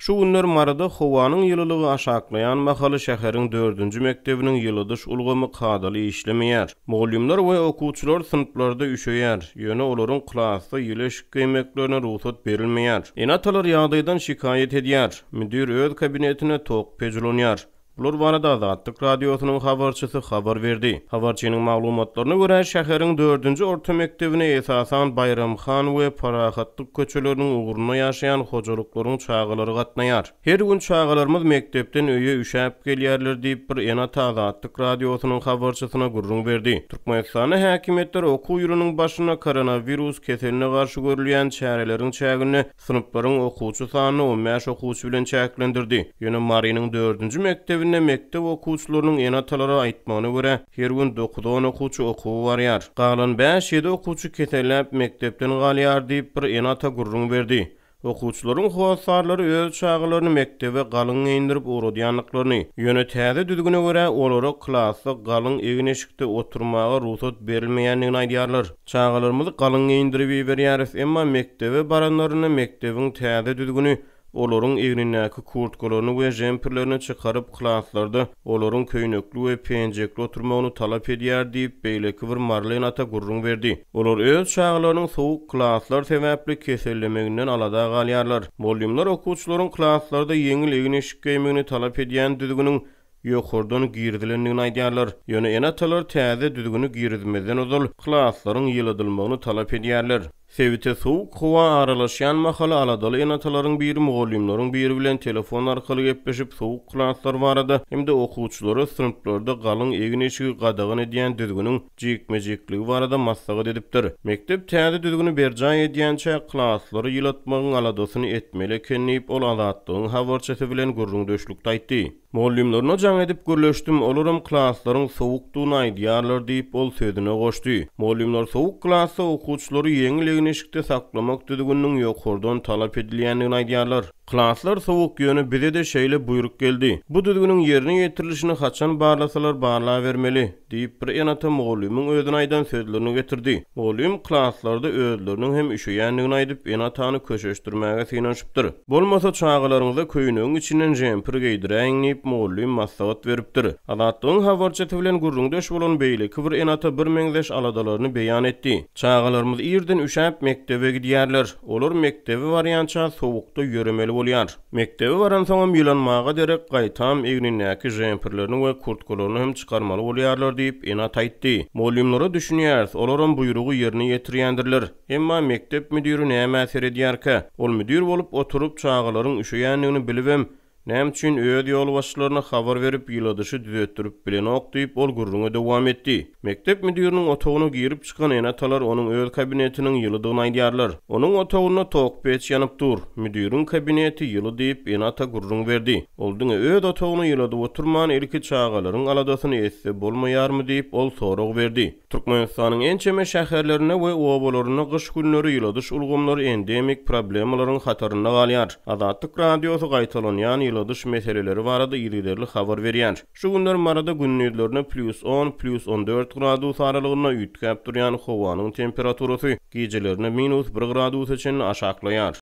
Şu günler marada howanyň ýylylygy aşaklaýan mahaly şäheriň 4-nji mektebiniň ýylydyş ulgamy kadaly işlemeýär. Mugallimler we okuwçylar sınıflarda üşeýär. Ýöne olaryň klasda ýylyş gymeklerine ruhsat berilmeýär. Enatalar ýagdaýdan şikayet edýär. Müdir öz kabinetine tok pejlanýar. Bular barada Azatlyk radiosynyň habarçysy habar berdi. Habarçynyň maglumatlaryna görä şäheriň 4-nji orta mektebine esasan Bayramxan we Parahatlyk köçeleriniň ugruna ýaşaýan hojalyklaryň çağalary gatnaýar. Her gün çağalarymyz mektepden öýe üşäp gelýärler diýip bir Enat Azatlyk radiosynyň habarçysyna gurrun berdi. Türkmenistany häkimetler okuw ýylynyň başyna koronavirus keseline garşy görülýän çäreleriň çägini sınıflaryň okuwçy sanyny 15 okuwçy bilen çäklendirdi. Ýöne Marynyň 4-nji mektebine mektep okuwçylarynyň enatalary aýtmagyna görä her gün 9-10 okuwçy okuwy barýar. Galan 5-7 okuwçy keseläp mektepden galýar diýip bir enata gurrun berdi. Okuwçylaryň howasarlary öz çağalaryny mektebe galyň eýindirip uradýanlyklaryny, ýöne täze düzgüne görä olara klasda galyň egin eşikde oturmaga ruhsat berilmeýändigini aýdýarlar. Çağalarymyzy galyň eýindirip berýäris, emma mektebe baranlaryny mektebiň täze düzgüni olaryň eginindäki kurtkalaryny we jemperlerini çykaryp klaslarda olaryň köýnekli we penjekli oturmagyny talap edýär diýip beýleki bir marly ata gurrun berdi. Olar öz çağlarynyň sowuk klaslar sebäpli kesellemeginden alada galýarlar. Mugallimler okuwçylaryň klaslarda ýeňil egin eşik giymegini talap edýän düzgüniň ýokurdan girdilendigini aýdýarlar. Ýöne enatalar täze düzgünü girdimeden ozal klaslaryň ýylydylmagyny talap edýärler. Sevite soğuk howa aralaşýan mahaly aladaly enatalaryň biri mugallimlaryň biri bilen telefon arkaly gepleşip soğuk klaslar barada hemde okuwçylary sınıflarda galyň egin eşigi gadagyn edýän düzgüniň jekmejekliği barada maslahat edipdir. Mektep täze düzgüni berjaý edýänçe klaslary ýylatmagyň aladasyny etmeli ekenini ol Azatlygyň habarçysy bilen gurrun döşlükde aýtdy. Mugallimlaryna jaň edip görleşdim, olaryň klaslaryň sowukdugyny aýdýarlar diýip ol sözüne goşdy. Mugallimler sowuk klasda okuwçylary ýeňil eşikde saklamak düzgünniň ýokurdan talap edilýändigini aýdýarlar. Klaslar sowuk ýöne bize de şeýle buyruk geldi. Bu düzgüniň ýerine ýetirilişini haçan barlasalar barla bermeli diýip bir enata mugallimyň özüne aýdan sözlerini getirdi. Mugallim klaslarda özleriniň hem üşeýändigini aýdyp enatany köşeşdirmäge synanypdyr. Bolmasa çağalaryňyza köýnegiň içinden jemper giydiräň diýip mugallim maslahat beripdir. Azatlygyň habarçysy bilen gurrundaş bolan beýleki bir enata bir meňzeş aladalaryny beýan etdi. Çağalarymyz ýerden üşäp mektebe gidýärler. Olar mektebe barýança sowukda ýöremeli bolýar. Mektebe baran soňam ýylanmaga derek gaýtam eginindäki jemperlerini we kurtkalaryny hem çykarmaly bolýarlar diýip enat aýtdy. Mugallimlere düşünýäris, olaryň buyrugy ýerine ýetirýändirler. Emma mektep müdiri näme äser edýärkä? Ol müdir bolup oturup çağalaryň üşeýändigini bilibem. Näme üçin öz ýol başçylaryna habar berip ýyladyşy düzetdirip bilen ok diýip ol gurruna dowam etdi. Mektep müdiriniň otagyna girip çykan enatalar onuň öz kabinetiniň ýylydygyny aýdýarlar. Onuň otagyna tok peç ýanyp dur. Müdiriň kabineti ýyly diýip enata gurrun berdi. Oldyňa öz otagyna ýylydyp oturman ilki çağalaryň aladasyny etse bolmaýarmy diýip ol sorag berdi. Türkmenistanyň ençeme şäherlerine we obalaryna gyş günleri ýyladyş ulgamlary endemik problemalaryň hataryna galýar. Azatlyk radiosy gaýtalanýan ýyladyş meseleleri barada ýygyderli habar berýär. Şu günler marada günnüýlerine +10, +14 gradus aralygyna ýetkäp durýan howanyň temperaturasy gecelerine -1 gradus üçin aşaklaýar.